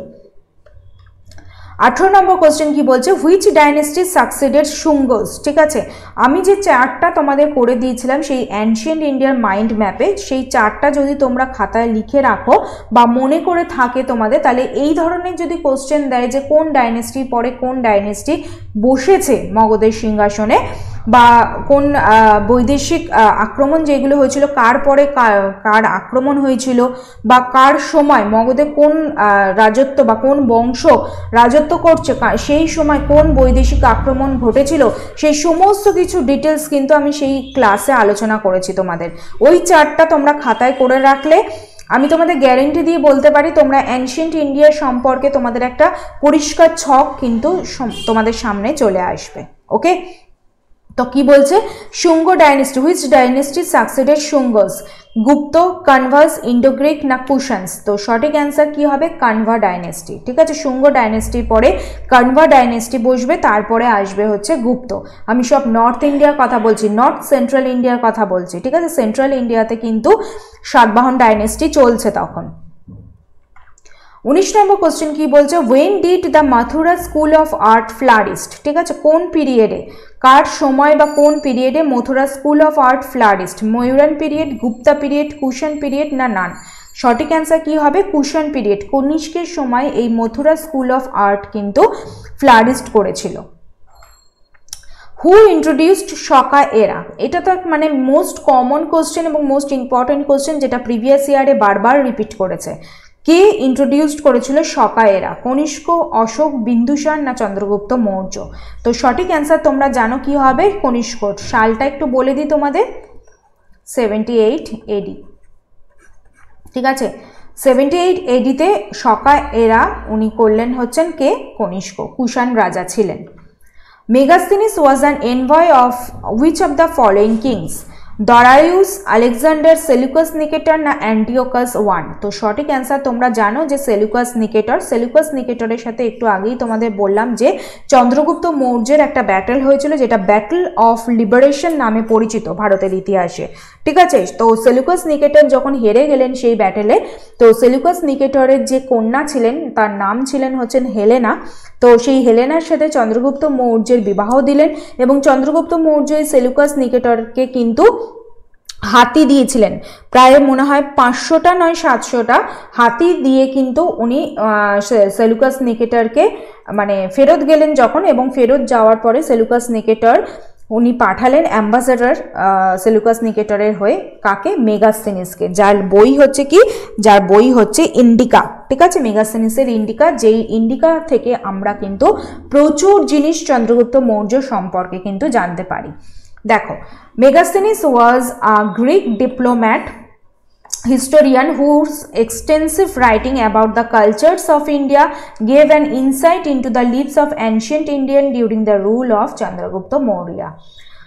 18 নম্বর কোশ্চেন কি বলছে? Which dynasty succeeded Shungas? ঠিক আছে, আমি যে চার্টটা তোমাদের করে দিয়েছিলাম সেই অ্যানশিয়েন্ট ইন্ডিয়ার মাইন্ড ম্যাপে, সেই চার্টটা যদি তোমরা খাতায় লিখে রাখো বা মনে করে থাকে তোমাদের, তাহলে এই ধরনের যদি কোশ্চেন দেয় যে কোন ডাইনেস্টির পরে কোন ডাইনেস্টি বসেছে মগধের সিংহাসনে, বা কোন বৈদেশিক আক্রমণ যেগুলো হয়েছিল কার পরে কার আক্রমণ হয়েছিল, বা কার সময় মগধে কোন রাজত্ব বা কোন বংশ রাজত্ব করছে, সেই সময় কোন বৈদেশিক আক্রমণ ঘটেছিল, সেই সমস্ত কিছু ডিটেলস কিন্তু আমি সেই ক্লাসে আলোচনা করেছি তোমাদের। ওই চার্টটা তোমরা খাতায় করে রাখলে আমি তোমাদের গ্যারেন্টি দিয়ে বলতে পারি তোমরা অ্যানশিয়েন্ট ইন্ডিয়া সম্পর্কে তোমাদের একটা পরিষ্কার ছক কিন্তু তোমাদের সামনে চলে আসবে। ওকে, তো কি বলছে? Shunga dynasty, which dynasty succeeded Shungas? Gupta, Kanvas, Indo Greek না কুশানস? তো সঠিক অ্যান্সার কি হবে? কানভা ডাইনেস্টি। ঠিক আছে, শুঙ্গ ডাইনেস্টির পরে কানভা ডাইনেস্টি বসবে, তারপরে আসবে হচ্ছে গুপ্ত। আমি সব নর্থ ইন্ডিয়ার কথা বলছি, নর্থ সেন্ট্রাল ইন্ডিয়ার কথা বলছি। ঠিক আছে, সেন্ট্রাল ইন্ডিয়াতে কিন্তু সাতবাহন ডাইনেস্টি চলছে তখন। 19 নম্বর কোশ্চেন কি বলছে? When did the Mathura school of art flourished? ঠিক আছে, কোন পিরিয়ডে, কার সময় বা কোন পিরিয়ডে Mathura school of art flourished? Mauryan period, Gupta period, Kushan period না নান? সঠিক অ্যান্সার কি হবে? কুষাণ পিরিয়ড। কনিষ্কের সময় এই মথুরা স্কুল অফ আর্ট কিন্তু ফ্লারিস্ট করেছিল। হু ইন্ট্রোডিউসড শকা এরা? এটা তো মানে মোস্ট কমন কোশ্চেন এবং মোস্ট ইম্পর্টেন্ট কোশ্চেন, যেটা প্রিভিয়াস ইয়ারে বারবার রিপিট করেছে। কে ইন্ট্রোডিউসড করেছিল শকা এরা? কনিষ্ক, অশোক, বিন্দুসার না চন্দ্রগুপ্ত মৌর্য? তো সঠিক অ্যান্সার তোমরা জানো কি হবে? কনিষ্ক। সালটা একটু বলে দিই তোমাদের, 78 এডি। ঠিক আছে, 78 এডিতে শকা এরা উনি করলেন হচ্ছেন কে? কনিষ্ক, কুষাণ রাজা ছিলেন। Megasthenes was an envoy of which of the following kings? Darius, Alexander, Seleucus Nicator না অ্যান্টিওকাস ওয়ান? তো সঠিক অ্যান্সার তোমরা জানো যে সেলুকাস নিকেটর। সেলুকাস নিকেটরের সাথে একটু আগেই তোমাদের বললাম যে চন্দ্রগুপ্ত মৌর্যের একটা ব্যাটেল হয়েছিল, যেটা ব্যাটল অফ লিবারেশন নামে পরিচিত ভারতের ইতিহাসে। ঠিক আছে, তো সেলুকাস নিকেটর যখন হেরে গেলেন সেই ব্যাটেলে, তো সেলুকাস নিকেটরের যে কন্যা ছিলেন তার নাম ছিলেন হচ্ছেন হেলেনা। তো সেই হেলেনার সাথে চন্দ্রগুপ্ত মৌর্যের বিবাহ দিলেন এবং চন্দ্রগুপ্ত মৌর্য সেলুকাস নিকেটরকে কিন্তু হাতি দিয়েছিলেন, প্রায় মনে হয় 500টা নয় 700টা হাতি দিয়ে কিন্তু উনি সেলুকাস নিকেটরকে মানে ফেরত গেলেন যখন, এবং ফেরত যাওয়ার পরে সেলুকাস নিকেটর উনি পাঠালেন অ্যাম্বাসেডর সেলুকাস নিকেটরের হয়ে, কাকে? মেগাসথেনিসকে, যার বই হচ্ছে ইন্ডিকা। ঠিক আছে, মেগাসথেনিসের ইন্ডিকা, যেই ইন্ডিকা থেকে আমরা কিন্তু প্রচুর জিনিস চন্দ্রগুপ্ত মৌর্য সম্পর্কে কিন্তু জানতে পারি। দেখো, Megasthenes was a Greek diplomat, historian whose extensive writing about the cultures of India gave an insight into the lives of ancient Indian during the rule of Chandragupta Maurya.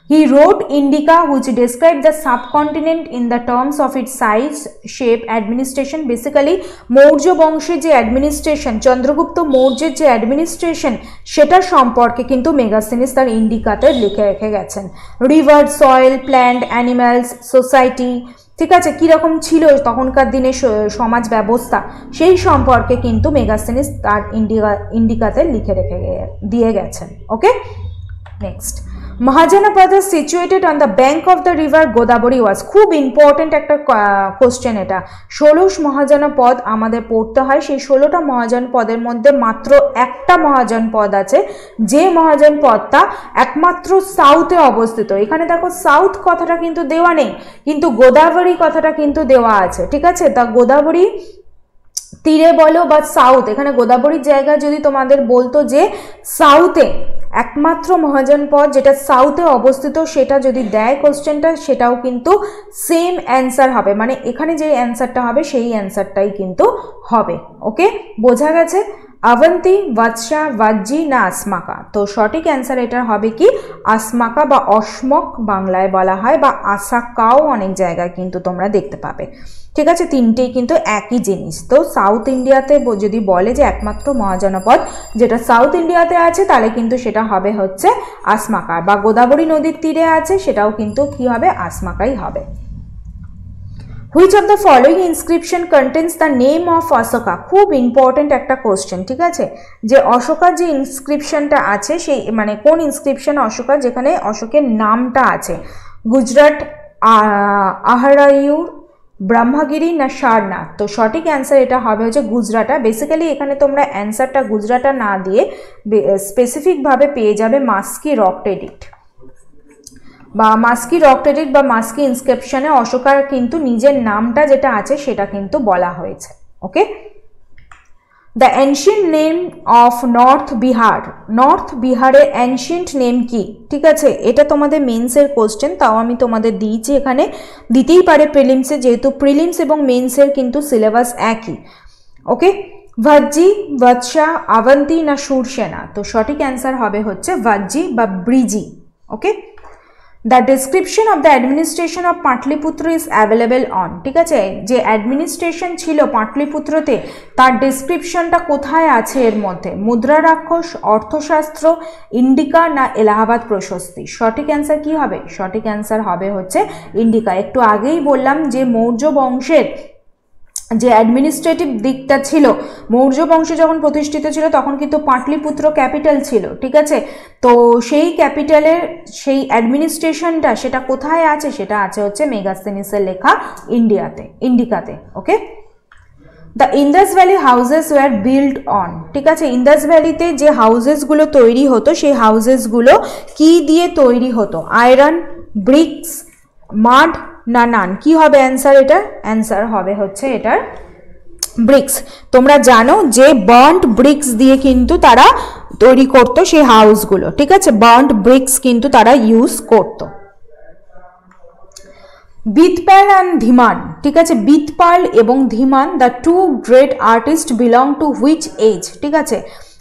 He wrote Indica, which described the subcontinent in the terms of its size, shape, administration. Basically, Maurya বংশের যে অ্যাডমিনিস্ট্রেশন, চন্দ্রগুপ্ত মৌর্যের যে অ্যাডমিনিস্ট্রেশন, সেটা সম্পর্কে কিন্তু মেগাসথেনিস তার ইন্ডিকাতে লিখে রেখে গেছেন। River, soil, plant, animals, society, ঠিক আছে, কীরকম ছিল তখনকার দিনে সমাজ ব্যবস্থা, সেই সম্পর্কে কিন্তু মেগাসথেনিস তার ইন্ডিকাতে লিখে রেখে দিয়ে গেছেন। ওকে, next, Mahajanapada situated on the bank of the river Godavari was, খুব ইম্পর্টেন্ট একটা কোশ্চেন এটা। 16 মহাজনপদ আমাদের পড়তে হয়, সেই 16টা মহাজনপদের মধ্যে মাত্র একটা মহাজনপদ আছে, যে মহাজনপদটা একমাত্র সাউথে অবস্থিত। এখানে দেখো সাউথ কথাটা কিন্তু দেওয়া নেই, কিন্তু গোদাবরী কথাটা কিন্তু দেওয়া আছে। ঠিক আছে, তা গোদাবরী তীরে বলো বা সাউথ, এখানে গোদাবরীর জায়গা যদি তোমাদের বলতো যে সাউথে একমাত্র মহাজনপদ যেটা সাউথে অবস্থিত, সেটা যদি দেয় কোশ্চেনটা, সেটাও কিন্তু সেম অ্যান্সার হবে, মানে এখানে যে অ্যান্সারটা হবে সেই অ্যান্সারটাই কিন্তু হবে। ওকে, বোঝা গেছে? আবন্তী, বৎসা, বাজ্জি না আসমাকা? তো সঠিক অ্যান্সার এটার হবে কি আসমাকা বা অসমক বাংলায় বলা হয়, বা আসাকাও অনেক জায়গায় কিন্তু তোমরা দেখতে পাবে। ঠিক আছে, তিনটেই কিন্তু একই জিনিস। তো সাউথ ইন্ডিয়াতে যদি বলে যে একমাত্র মহাজনপদ যেটা সাউথ ইন্ডিয়াতে আছে, তাহলে কিন্তু সেটা হবে হচ্ছে আসমাকা, বা গোদাবরী নদীর তীরে আছে সেটাও কিন্তু কি হবে? আসমাকাই হবে। Which of the following inscription contains the name of Ashoka? খুব ইম্পর্টেন্ট একটা কোশ্চেন। ঠিক আছে, যে অশোকার যে ইনস্ক্রিপশনটা আছে, সেই মানে কোন ইনস্ক্রিপশন অশোকা যেখানে অশোকের নামটা আছে? গুজরাট, আহরাইউর, ব্রহ্মগিরি না সারনাথ? তো সঠিক অ্যান্সার এটা হবে হচ্ছে গুজরাটা। বেসিক্যালি এখানে তোমরা অ্যান্সারটা গুজরাটা না দিয়ে স্পেসিফিকভাবে পেয়ে যাবে মাস্কি রক এডিক্ট বা মাস্কি রক এডিক্ট বা মাস্কি ইনস্ক্রিপশনে অশোকার কিন্তু নিজের নামটা যেটা আছে সেটা কিন্তু বলা হয়েছে। Okay, the ancient name of north Bihar, north বিহারের অ্যানশিয়েন্ট নেম কি? ঠিক আছে, এটা তোমাদের মেন্সের কোশ্চেন, তাও আমি তোমাদের দিয়েছি, এখানে দিতেই পারে প্রিলিমসে, যেহেতু প্রিলিমস এবং মেন্সের কিন্তু সিলেবাস একই। ওকে, ভাজ্জি, বৎসা, আবন্তী না সুরসেনা? তো সঠিক অ্যান্সার হবে হচ্ছে ভাজ্জি বা Vrijji. Okay, the description of the administration of Pataliputra is available on. ঠিক আছে, যে অ্যাডমিনিস্ট্রেশন ছিল পাটলিপুত্রতে তার ডেসক্রিপশনটা কোথায় আছে? এর মধ্যে মুদ্রা রাক্ষস, অর্থশাস্ত্র, ইন্ডিকা না এলাহাবাদ প্রশস্তি? সঠিক অ্যান্সার কি হবে? সঠিক অ্যান্সার হবে হচ্ছে ইন্ডিকা। একটু আগেই বললাম যে মৌর্য বংশের যে অ্যাডমিনিস্ট্রেটিভ দিকটা ছিল, মৌর্য বংশ যখন প্রতিষ্ঠিত ছিল তখন কিন্তু পাটলিপুত্র ক্যাপিটাল ছিল। ঠিক আছে, তো সেই ক্যাপিটালের সেই অ্যাডমিনিস্ট্রেশনটা সেটা কোথায় আছে? সেটা আছে হচ্ছে মেগাসথেনিসের লেখা ইন্ডিকাতে। Okay, the Indus valley houses were build on. ঠিক আছে, ইন্দাস ভ্যালিতে যে হাউসেসগুলো তৈরি হতো সেই হাউসেসগুলো কি দিয়ে তৈরি হতো? আয়রন, ব্রিক্স, মাড না নান? কি হবে অ্যান্সার? এটা অ্যান্সার হবে হচ্ছে এটার ব্রিক্স। তোমরা জানো যে বার্ন্ট ব্রিক্স দিয়ে কিন্তু তারা তৈরি করতো সেই হাউসগুলো। ঠিক আছে, বার্ন্ট ব্রিক্স কিন্তু তারা ইউজ করতো। বিতপাল অ্যান্ড ধীমান, ঠিক আছে, বিতপাল এবং Dhiman the two great artist belong to which age? ঠিক আছে,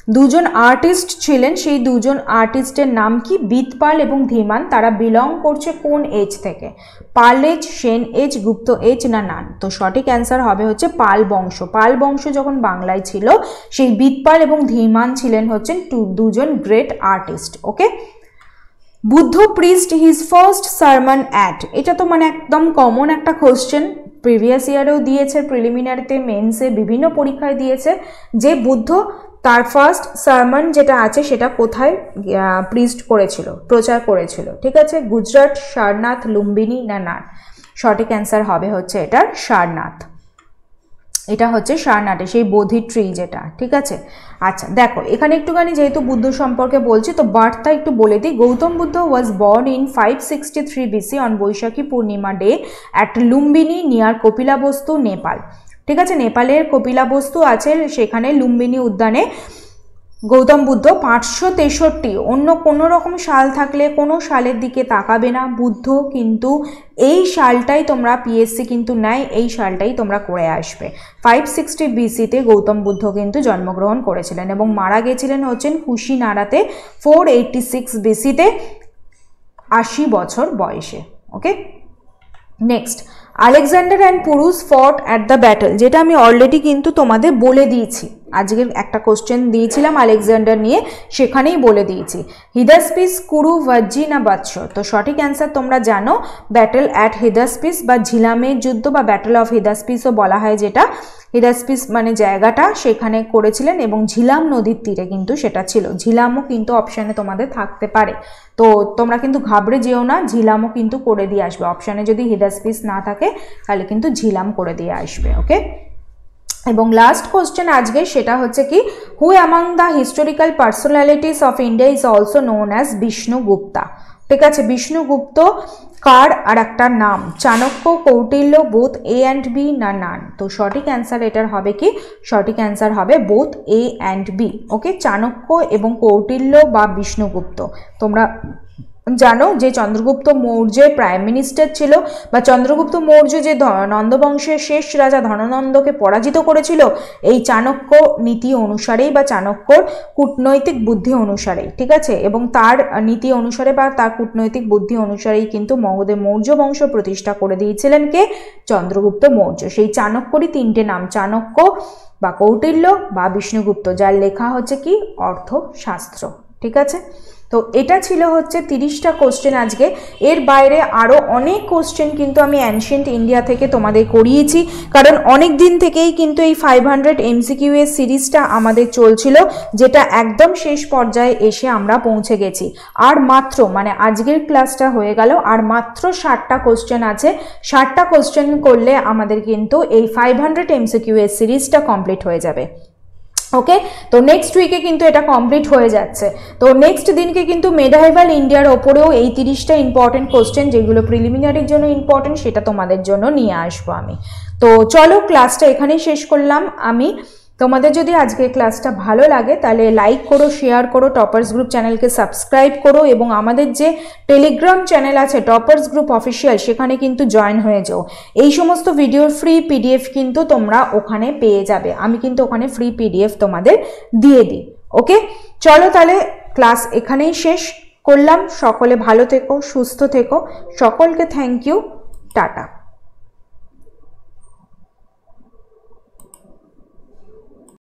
দুজন আর্টিস্ট ছিলেন, সেই দুজন আর্টিস্টের নাম কি? বিদপাল এবং ধীমান। তারা বিলং করছে কোন এজ থেকে? পাল এজ, সেন এজ, গুপ্ত এজ না নান? তো সঠিক অ্যান্সার হবে হচ্ছে পাল বংশ। পাল বংশ যখন বাংলায় ছিল, সেই বিদপাল এবং ধীমান ছিলেন হচ্ছেন দুজন great artist. Okay, Buddha priest his first সারমন at, এটা তো মানে একদম কমন একটা কোশ্চেন, প্রিভিয়াস ইয়ারেও দিয়েছে, প্রিলিমিনারিতে, মেন্সে, বিভিন্ন পরীক্ষায় দিয়েছে, যে বুদ্ধ তার ফার্স্ট সারমন যেটা আছে সেটা কোথায় প্রিস্ট করেছিল, প্রচার করেছিল? ঠিক আছে, গুজরাট, সারনাথ, লুম্বিনী না নান? সঠিক অ্যান্সার হবে হচ্ছে এটার সারনাথ। এটা হচ্ছে সারনাথে সেই বোধি ট্রি যেটা। ঠিক আছে, আচ্ছা দেখো এখানে একটুখানি যেহেতু বুদ্ধ সম্পর্কে বলছি, তো বার্থটা একটু বলে দিই। Gautam Buddha was born in 563 BC on Baishakhi Purnima day at Lumbini near Kapilavastu, Nepal. ঠিক আছে, নেপালের কপিলাবস্তু আছে, সেখানে লুম্বিনী উদ্যানে গৌতম বুদ্ধ 563, অন্য কোনো রকম সাল থাকলে কোনো সালের দিকে তাকাবে না, বুদ্ধ কিন্তু এই সালটাই তোমরা পিএসসি কিন্তু নেয়, এই সালটাই তোমরা করে আসবে। 560 BC-তে গৌতম বুদ্ধ কিন্তু জন্মগ্রহণ করেছিলেন এবং মারা গেছিলেন হচ্ছেন কুশিনারাতে 486 BC-তে, 80 বছর বয়সে। ওকে, নেক্সট, আলেকজান্ডার অ্যান্ড পুরুষ ফট অ্যাট দ্য ব্যাটল, যেটা আমি অলরেডি কিন্তু তোমাদের বলে দিয়েছি, আজকের একটা কোশ্চেন দিয়েছিলাম আলেকজান্ডার নিয়ে, সেখানেই বলে দিয়েছি। হিদাসপিস, কুরু, ভাজ্জি না বাৎসর? তো সঠিক অ্যান্সার তোমরা জানো, ব্যাটল অ্যাট হিদাসপিস বা ঝিলামের যুদ্ধ বা ব্যাটল অফ হিদাসপিসও বলা হয়, যেটা হিদাসপিস মানে জায়গাটা, সেখানে করেছিলেন এবং ঝিলাম নদীর তীরে কিন্তু সেটা ছিল। ঝিলামও কিন্তু অপশানে তোমাদের থাকতে পারে, তো তোমরা কিন্তু ঘাবড়ে যেও না, ঝিলামও কিন্তু করে দিয়ে আসবে। অপশানে যদি হিদাসপিস না থাকে তাহলে কিন্তু ঝিলাম করে দিয়ে আসবে। ওকে, এবং লাস্ট কোশ্চেন আজকে সেটা হচ্ছে কি, who among the historical personalities of India is also known as Vishnugupta? ঠিক আছে, বিষ্ণুগুপ্ত কার আর একটা নাম? Chanakya, Kautilya, both A and B না নান? তো সঠিক অ্যান্সার এটার হবে কি? সঠিক অ্যান্সার হবে বোথ এ অ্যান্ড বি। ওকে, চাণক্য এবং কৌটিল্য বা বিষ্ণুগুপ্ত। তোমরা জানো যে চন্দ্রগুপ্ত মৌর্যের প্রাইম মিনিস্টার ছিল, বা চন্দ্রগুপ্ত মৌর্য যে নন্দবংশের শেষ রাজা ধননন্দকে পরাজিত করেছিল, এই চাণক্য নীতি অনুসারেই বা চাণক্যর কূটনৈতিক বুদ্ধি অনুসারেই। ঠিক আছে, এবং তার নীতি অনুসারে বা তার কূটনৈতিক বুদ্ধি অনুসারেই কিন্তু মগধের মৌর্য বংশ প্রতিষ্ঠা করে দিয়েছিলেন কে? চন্দ্রগুপ্ত মৌর্য। সেই চাণক্যরই তিনটে নাম, চাণক্য বা কৌটিল্য বা বিষ্ণুগুপ্ত, যার লেখা হচ্ছে কি অর্থশাস্ত্র। ঠিক আছে, তো এটা ছিল হচ্ছে 30টা কোশ্চেন আজকে। এর বাইরে আরও অনেক কোশ্চেন কিন্তু আমি অ্যানশিয়েন্ট ইন্ডিয়া থেকে তোমাদের করিয়েছি, কারণ অনেক দিন থেকেই কিন্তু এই 500 MCQ এর সিরিজটা আমাদের চলছিল, যেটা একদম শেষ পর্যায়ে এসে আমরা পৌঁছে গেছি। আর মাত্র মানে আজকের ক্লাসটা হয়ে গেল, আর মাত্র 60টা কোশ্চেন আছে। 60টা কোশ্চেন করলে আমাদের কিন্তু এই 500 MCQ এর সিরিজটা কমপ্লিট হয়ে যাবে। ওকে, তো নেক্সট উইকে কিন্তু এটা কমপ্লিট হয়ে যাচ্ছে। তো নেক্সট দিনকে কিন্তু মেডাইভাল ইন্ডিয়ার ওপরেও এই 30টা ইম্পর্টেন্ট কোশ্চেন, যেগুলো প্রিলিমিনারির জন্য ইম্পর্টেন্ট, সেটা তোমাদের জন্য নিয়ে আসবো আমি। তো চলো ক্লাসটা এখানেই শেষ করলাম আমি। তোমাদের যদি আজকে ক্লাসটা ভালো লাগে তাহলে লাইক করো, শেয়ার করো, টপার্স গ্রুপ চ্যানেলকে সাবস্ক্রাইব করো, এবং আমাদের যে টেলিগ্রাম চ্যানেল আছে টপার্স গ্রুপ অফিসিয়াল, সেখানে কিন্তু জয়েন হয়ে যাও। এই সমস্ত ভিডিওর ফ্রি পিডিএফ কিন্তু তোমরা ওখানে পেয়ে যাবে, আমি কিন্তু ওখানে ফ্রি পিডিএফ তোমাদের দিয়ে দিই। ওকে, চলো তাহলে ক্লাস এখানেই শেষ করলাম। সকলে ভালো থেকো, সুস্থ থেকো, সকলকে থ্যাংক ইউ, টাটা।